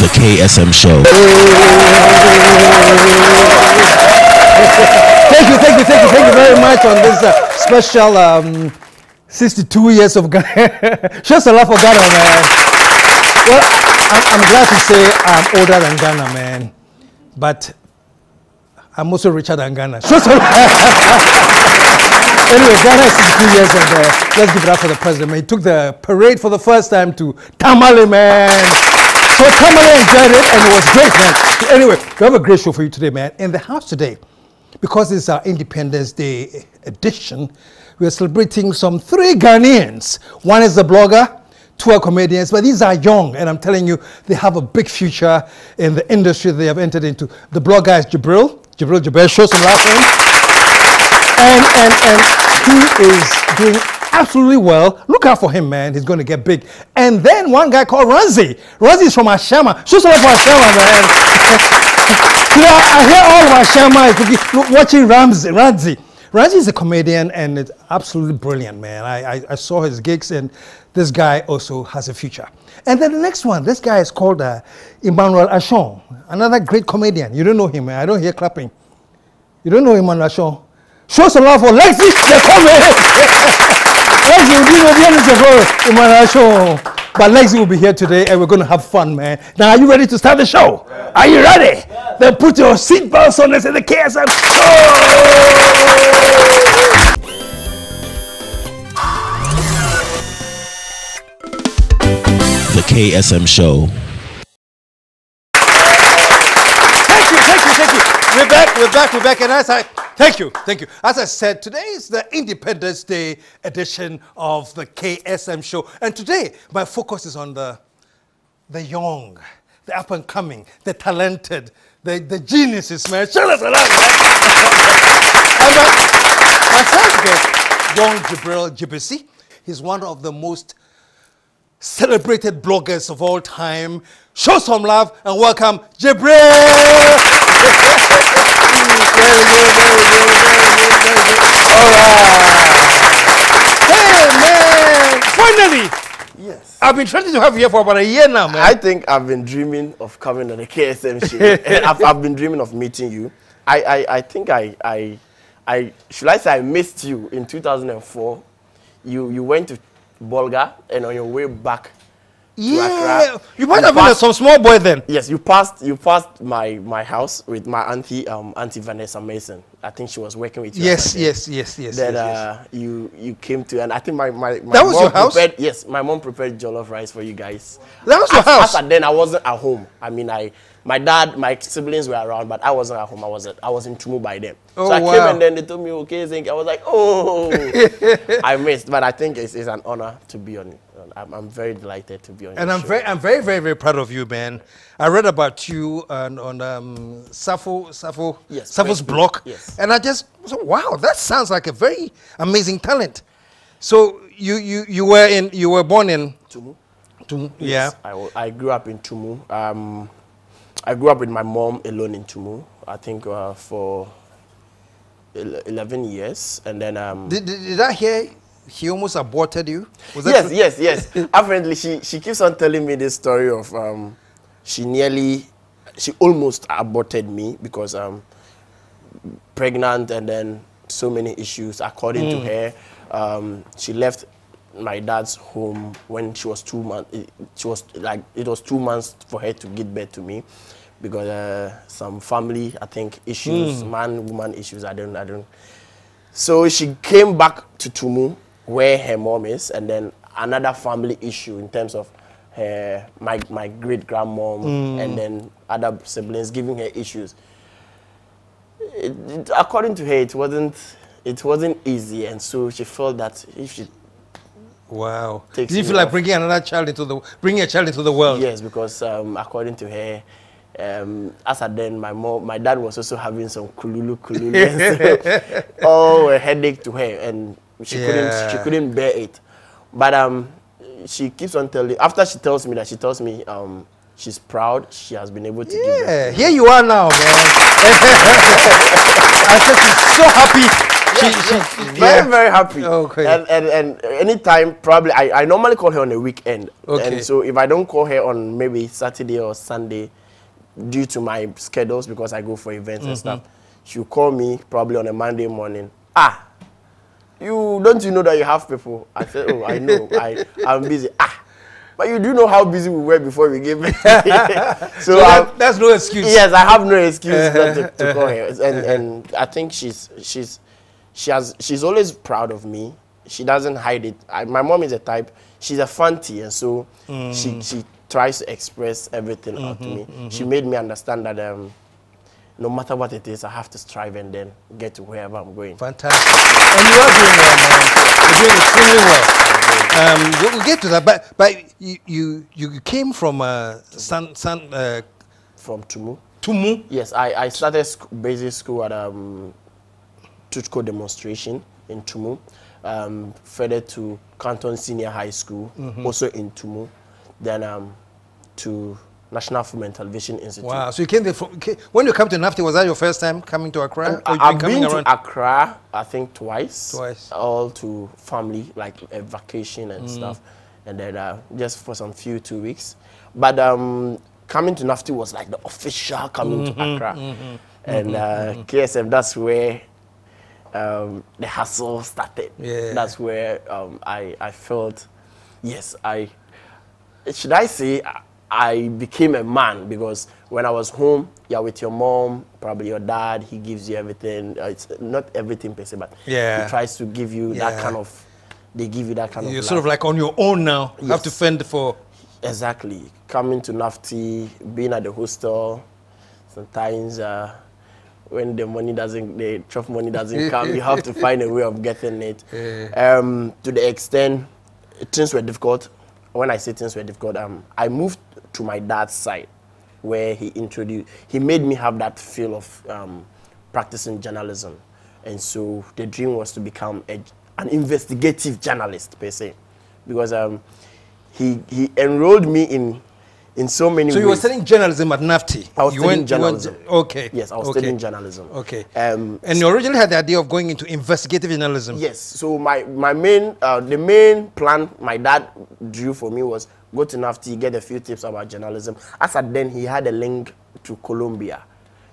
The KSM Show. Thank you very much on this special 62 years of Ghana. Just a lot for Ghana, man. Well, I'm glad to say I'm older than Ghana, man. But I'm also richer than Ghana. Anyway, Ghana is 62 years and let's give it up for the president, man. He took the parade for the first time to Tamale, man. So Tamale enjoyed it and it was great, man. So anyway, we have a great show for you today, man. In the house today, because it's our Independence Day edition, we are celebrating some 3 Ghanaians. One is a blogger, 2 are comedians, but these are young, and I'm telling you, they have a big future in the industry they have entered into. The blogger is Jibriel Jagbesie, show some love for him. And he is doing absolutely well. Look out for him, man. He's going to get big. And then one guy called Ranzi. Ranzi is from Ashama. Show some love for Ashama, man. I hear all of Ashama is watching Ranzi. Ranzi is a comedian and it's absolutely brilliant, man. I saw his gigs and this guy also has a future. And then the next one, this guy is called Emmanuel Ashon, another great comedian. You don't know him, man. I don't hear clapping. You don't know Emmanuel Ashon. Show some love for Lexi, the comedian. Lexi will be the Emmanuel Ashon. But Lexi will be here today and we're going to have fun, man. Now, are you ready to start the show? Yeah. Are you ready? Yeah. Then put your seatbelts on and say the KSM Show! The KSM Show. Thank you. We're back. And thank you. As I said, today is the Independence Day edition of the KSM Show. And today, my focus is on the young, the up and coming, the talented, the geniuses, man. Shout out to that, man. And my first guest, young Jibriel Jagbesie. He's one of the most celebrated bloggers of all time. Show some love and welcome Jibriel. Very good. All right. Hey, man. Finally. Yes. I've been trying to have you here for about a year now, man. I think I've been dreaming of coming on the KSM show. I've been dreaming of meeting you. I think should I say I missed you in 2004. You went to Bolga and on your way back to Accra. You might have been some small boy then. Yes, you passed my house with my auntie Vanessa Mason. I think she was working with you. Yes. Then you came to, and I think my that was your house? Yes, my mom prepared jollof rice for you guys. That was your house? Then I wasn't at home. I mean, my dad, my siblings were around, but I wasn't at home. I was in Tumu by them. Oh, so I wow. came and then they told me, okay, Zink. I was like, oh, I missed. But I think it's an honor to be on. I'm very delighted to be on. And your show. I'm very proud of you, man. I read about you on Sappho's blog, yes. And I just thought, wow, that sounds like a very amazing talent. So you were born in Tumu. Yes, Yeah. I grew up in Tumu. I grew up with my mom alone in Tumu. I think for 11 years, and then did I hear he almost aborted you? Was that yes. Apparently, she keeps on telling me this story of she almost aborted me because pregnant, and then so many issues. According to her, she left my dad's home when she was 2 months. It was 2 months for her to give birth to me, because some family, I think, issues, man-woman issues. I don't. So she came back to Tumu, where her mom is, and then another family issue in terms of my great grandmom and then other siblings giving her issues. According to her, it wasn't easy, and so she felt that if she did you feel like bringing a child into the world? Yes, because according to her, as at then, my dad was also having some kululu, a headache to her, and she couldn't bear it. But she keeps on telling. After she tells me she's proud. She has been able to. Yeah, here you are now, man. I said she's so happy. Very happy. Okay. And anytime, probably, I normally call her on a weekend. Okay. And so if I don't call her on maybe Saturday or Sunday, due to my schedules, because I go for events and stuff, she'll call me probably on a Monday morning. Don't you know that you have people? I said, oh, I know. I'm busy. But you do know how busy we were before we gave birth. So that's no excuse. Yes, I have no excuse not to call her. And I think she's always proud of me. She doesn't hide it. My mom is a type. She's a fancy, and so she tries to express everything out to me. She made me understand that no matter what it is, I have to strive and then get to wherever I'm going. Fantastic. And you are doing well, man. You're doing extremely well. We'll get to that, but you came from From Tumu. Tumu? Yes, I started basic school at Tuchko demonstration in Tumu. Further to Canton Senior High School, also in Tumu. Then to National Film and Television Institute. Wow, so you came there when you come to NAFTA, was that your first time coming to Accra? I've been to Accra, I think twice. All to family, like a vacation and stuff. And then just for some 2 weeks. But coming to NAFTA was like the official coming to Accra. And KSM, that's where the hustle started. Yeah. That's where I felt, yes, should I say, I became a man, because when I was home, you're with your mom, probably your dad, he gives you everything. It's not everything per se, but he tries to give you that kind of, they give you that kind of You're life. sort of like on your own now. You have to fend for. Exactly. Coming to NAFTA, being at the hostel, sometimes when the trough money doesn't come, you have to find a way of getting it. To the extent, things were difficult. When I say things were difficult, I moved to my dad's side, where he made me have that feel of practicing journalism. And so the dream was to become an investigative journalist, per se. Because he enrolled me in so many ways. So you were studying journalism at NAFTA? I was studying journalism. Okay. Yes, I was studying journalism. Okay. And you originally had the idea of going into investigative journalism? Yes. So the main plan my dad drew for me was go to NAFTA, get a few tips about journalism. As at then, he had a link to Columbia.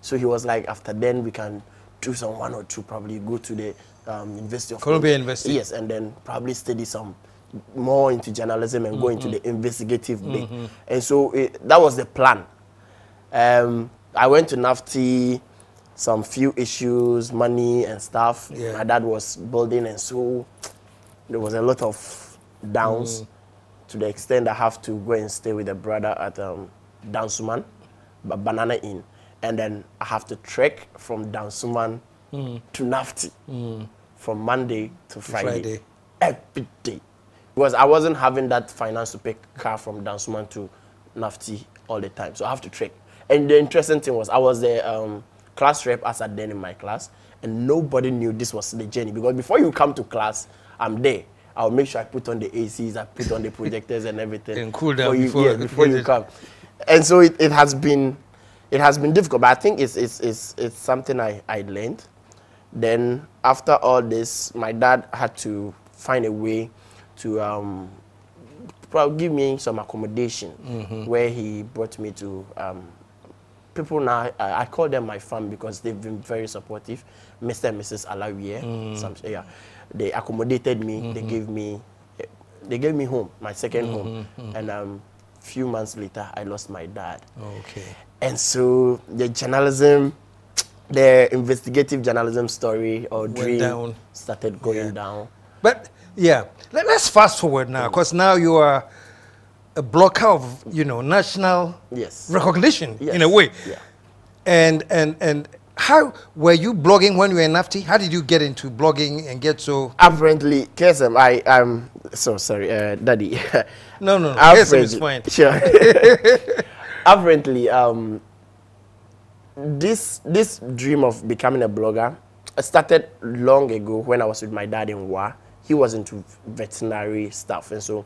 So he was like, after then, we can do some 1 or 2, probably go to the University of Columbia University. Yes, and then probably study some more into journalism and go into the investigative bit. And so that was the plan. I went to NAFTA, some few issues, money and stuff. My dad was building, and so there was a lot of downs, to the extent I have to go and stay with a brother at Dansuman, Banana Inn. And then I have to trek from Dansuman to NAFTA from Monday to Friday. Every day. Because I wasn't having that finance to pay car from Dansuman to NAFTA all the time. So I have to trek. And the interesting thing was, I was the class rep as at then in my class, and nobody knew this was the journey. Because before you come to class, I'm there. I'll make sure I put on the ACs, I put on the projectors and everything. And cool down before you come. And so it has been difficult, but I think it's something I learned. Then after all this, my dad had to find a way to probably give me some accommodation, where he brought me to people now. I call them my family because they've been very supportive. Mr. and Mrs. Alawiye, they accommodated me. They gave me home, my second home, and few months later I lost my dad. Okay. And so the investigative journalism story or dream started going down. But let's fast forward now, because now you are a blocker of national recognition in a way. And how were you blogging when you were in NAFTA? How did you get into blogging and get so? Apparently, KSM, I'm so sorry, Daddy. No, KSM is fine. Sure. Apparently, this dream of becoming a blogger started long ago when I was with my dad in Wa. He was into veterinary stuff, and so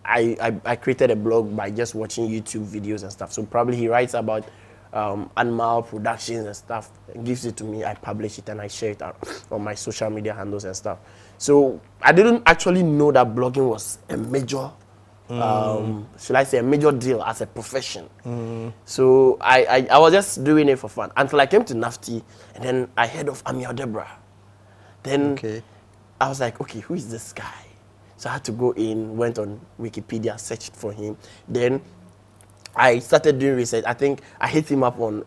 I created a blog by just watching YouTube videos and stuff. So probably he writes about animal productions and stuff, and gives it to me. I publish it and I share it out on my social media handles and stuff. So I didn't actually know that blogging was a major, should I say, a major deal as a profession. So I was just doing it for fun until I came to NAFTI, and then I heard of Amiel Deborah. Then I was like, okay, who is this guy? So I had to go in, went on Wikipedia, searched for him. Then I started doing research. I think I hit him up on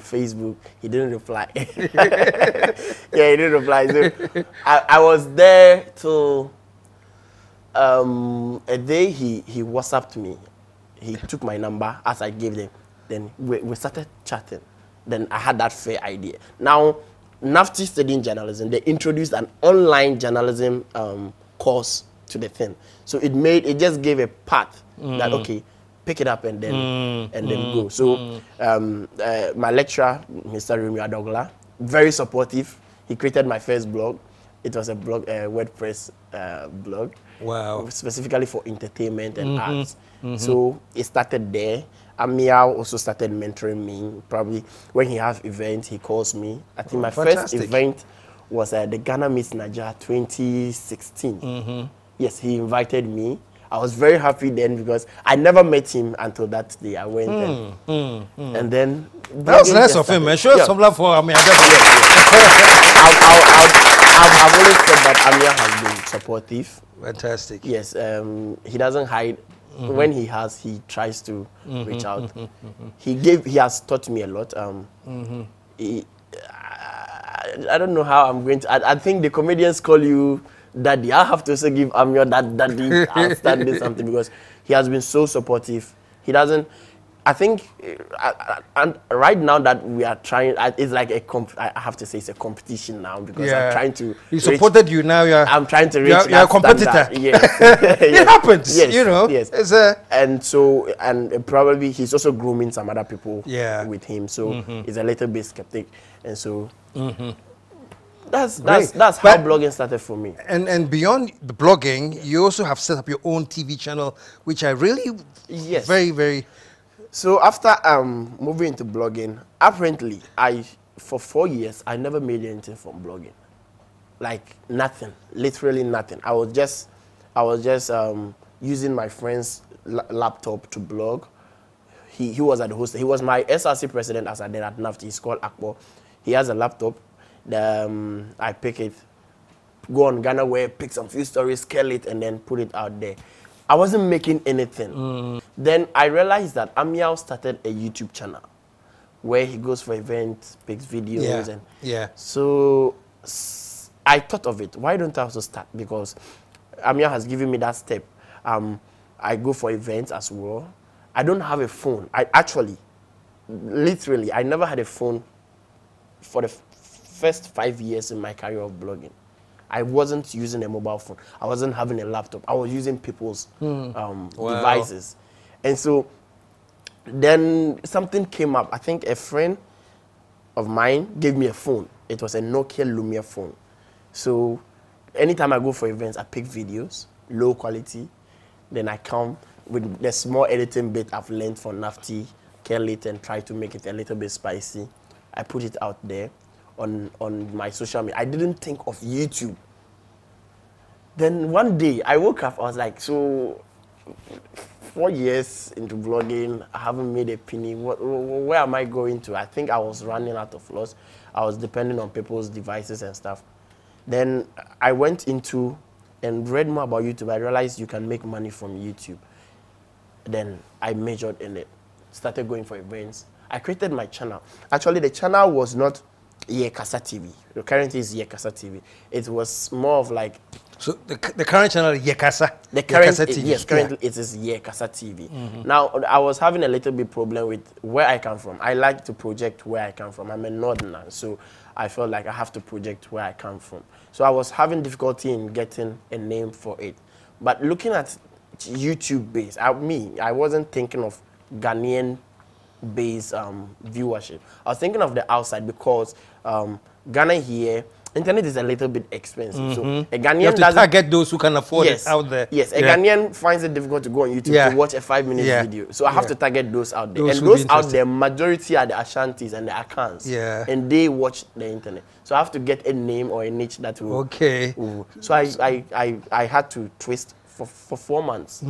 Facebook. He didn't reply. Yeah, he didn't reply. So I was there till a day he WhatsApped me. He took my number as I gave them. Then we started chatting. Then I had that fair idea. Now, NAFTI studying journalism, they introduced an online journalism course to the thing. So it just gave a path that, okay, pick it up and then go. So my lecturer, Mr. Romeo Adogla, very supportive. He created my first blog. It was a blog, WordPress blog. Wow. Specifically for entertainment and arts. So it started there. Amiel also started mentoring me. Probably when he has events, he calls me. I think my first event was the Ghana Meets Nigeria 2016. Yes, he invited me. I was very happy then because I never met him until that day. I went and then that was nice of him, man. Show us some love for Amiel. I've always said that Amiel has been supportive. Fantastic. Yes, he doesn't hide. When he tries to reach out. He has taught me a lot. I don't know how I'm going to. I think the comedians call you daddy. I have to also give Amiel that daddy outstanding something because he has been so supportive. He doesn't. I think, and right now that we are trying, it's like I have to say it's a competition now because I'm trying to. He supported you now. I'm trying to reach. You're a competitor. Yes. It happens. Yes. You know. Yes. It's a. And so, and probably he's also grooming some other people. With him, so he's a little bit skeptic, and so. That's how blogging started for me. And beyond the blogging, you also have set up your own TV channel, which I really very, very. So after moving into blogging, apparently for 4 years I never made anything from blogging, like nothing, literally nothing. I was just using my friend's laptop to blog. He was at the host. He was my SRC president as I did at NAFTI. He's called Accra. He has a laptop. I pick it, go on Ghana Web, pick some few stories, scale it, and then put it out there. I wasn't making anything. Then I realized that Amiel started a YouTube channel where he goes for events, picks videos, and so I thought of it. Why don't I also start? Because Amiel has given me that step. I go for events as well. I don't have a phone. I never had a phone for the first 5 years in my career of blogging. I wasn't using a mobile phone. I wasn't having a laptop. I was using people's devices. And so then something came up. I think a friend of mine gave me a phone. It was a Nokia Lumia phone. So anytime I go for events, I pick videos, low quality. Then I come with the small editing bit I've learned from NAFTI, curl it and try to make it a little bit spicy. I put it out there on my social media. I didn't think of YouTube. Then one day I woke up, I was like, so 4 years into blogging, I haven't made a penny. Where am I going to? I think I was running out of loss. I was depending on people's devices and stuff. Then I went into and read more about YouTube. I realized you can make money from YouTube. Then I majored in it, started going for events. I created my channel. Actually, the channel was not Yekasa TV. The current is Yekasa TV. It was more of like. So the current channel is Yekasa. The current Yekasa TV. Yes, currently it is Yekasa TV. Now I was having a little bit problem with where I come from. I like to project where I come from. I'm a northerner, so I felt like I have to project where I come from. So I was having difficulty in getting a name for it. But looking at YouTube base, I wasn't thinking of Ghanaian based viewership. I was thinking of the outside because Ghana here, internet is a little bit expensive. So a Ghanaian You have to target those who can afford it out there. Yes, a Ghanaian finds it difficult to go on YouTube to watch a 5-minute video. So I have to target those out there. And those out there, majority are the Ashantis and the Akans. And they watch the internet. So I have to get a name or a niche that will... So I had to twist for 4 months.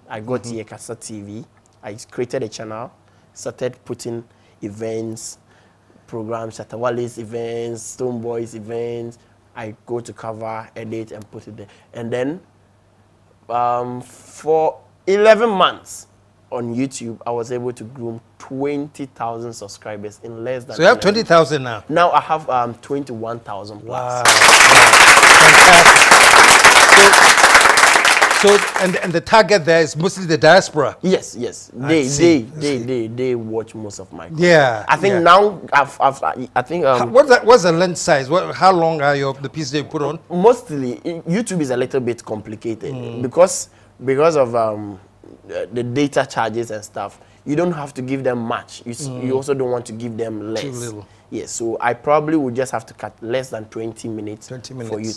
I got Yekasa TV. I created a channel, started putting events, programs, Shatawale's events, Stone Boys events. I go to cover, edit, and put it there. And then for 11 months on YouTube, I was able to groom 20,000 subscribers in less than... So you have 20,000 now? Now I have 21,000 plus. Wow. Fantastic. So and the target there is mostly the diaspora. Yes. They watch most of my content. I think now I think what's the lens size? How long are the pieces they put on? Mostly YouTube is a little bit complicated because of the data charges and stuff. You don't have to give them much. You also don't want to give them less. Too little. Yes, so I probably would just have to cut less than 20 minutes for you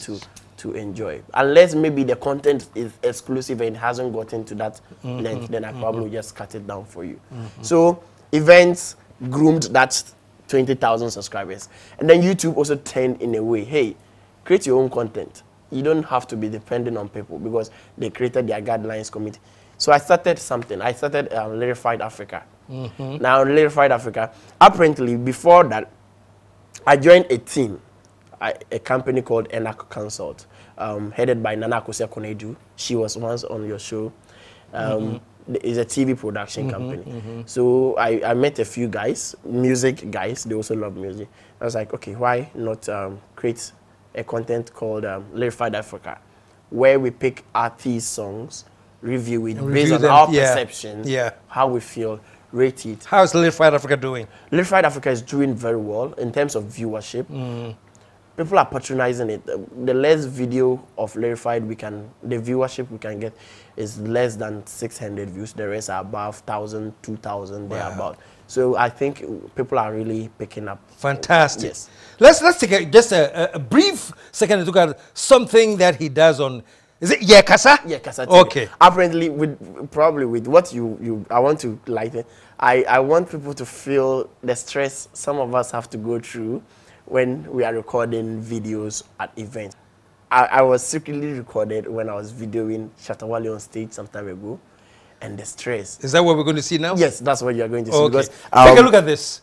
to enjoy. Unless maybe the content is exclusive and hasn't gotten to that length, then I probably will just cut it down for you. So events groomed that 20,000 subscribers. And then YouTube also turned in a way, hey, create your own content. You don't have to be dependent on people because they created their guidelines committee. So I started something. I started Lyrified Africa. Now, Lyrified Africa, apparently before that, I joined a team, a company called Enac Consult, headed by Nana Akosua Konedu. She was once on your show. It's a TV production company. So I met a few guys, music guys. They also love music. I was like, okay, why not create a content called Lyrified Africa, where we pick artist songs, review it based on our perception, how we feel, rate it. How is Lyrified Africa doing? Lyrified Africa is doing very well in terms of viewership. People are patronizing it. The less video of Lyrified the viewership we can get is less than 600 views. The rest are above 1,000, 2,000, thereabout. So I think people are really picking up. Fantastic. Yes. Let's take just a brief second to look at something that he does on. Is it Yekasa? Yekasa. Okay. Apparently, probably with what I want to lighten. I want people to feel the stress some of us have to go through when we are recording videos at events. I was secretly recorded when I was videoing Shatawale on stage some time ago, and the stress. Is that what we're going to see now? Yes, that's what you are going to see. Okay. Because, take a look at this.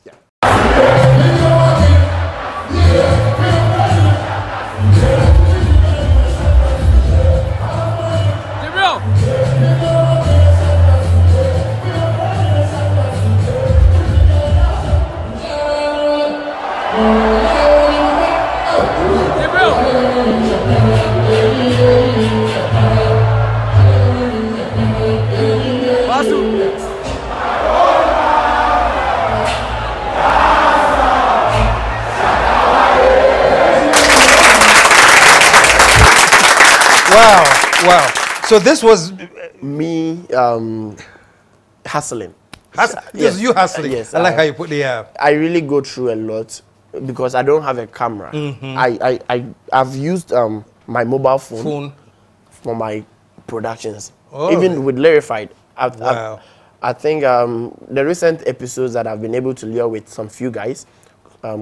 Wow. So this was me hustling. Yes, you hustling. Yes, I like how you put the... I really go through a lot because I don't have a camera. I've used my mobile phone for my productions. Even with Lyrified. I think the recent episodes that I've been able to lure with some few guys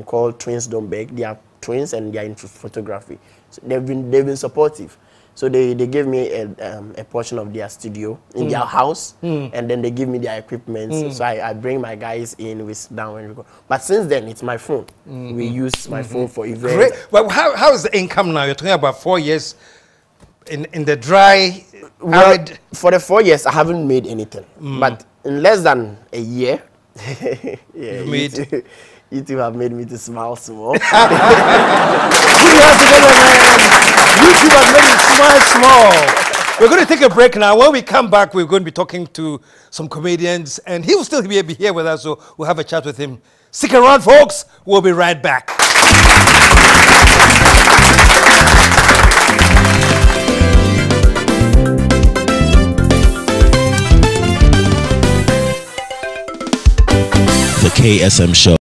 called Twins Don't Beg. They are twins and they are into photography. So they've been supportive. So they gave me a portion of their studio in their house, and then they give me their equipment. So I bring my guys in, we sit down and record. But since then, it's my phone. We use my phone for events. Great. Well, how is the income now? You're talking about 4 years in the dry. Well, for the 4 years, I haven't made anything. But in less than a year, you two have made me to smile small. Put your hands together, man. YouTube has made me smile small. We're going to take a break now. When we come back, we're going to be talking to some comedians, and he will still be here with us, so we'll have a chat with him. Stick around, folks. We'll be right back. The KSM Show.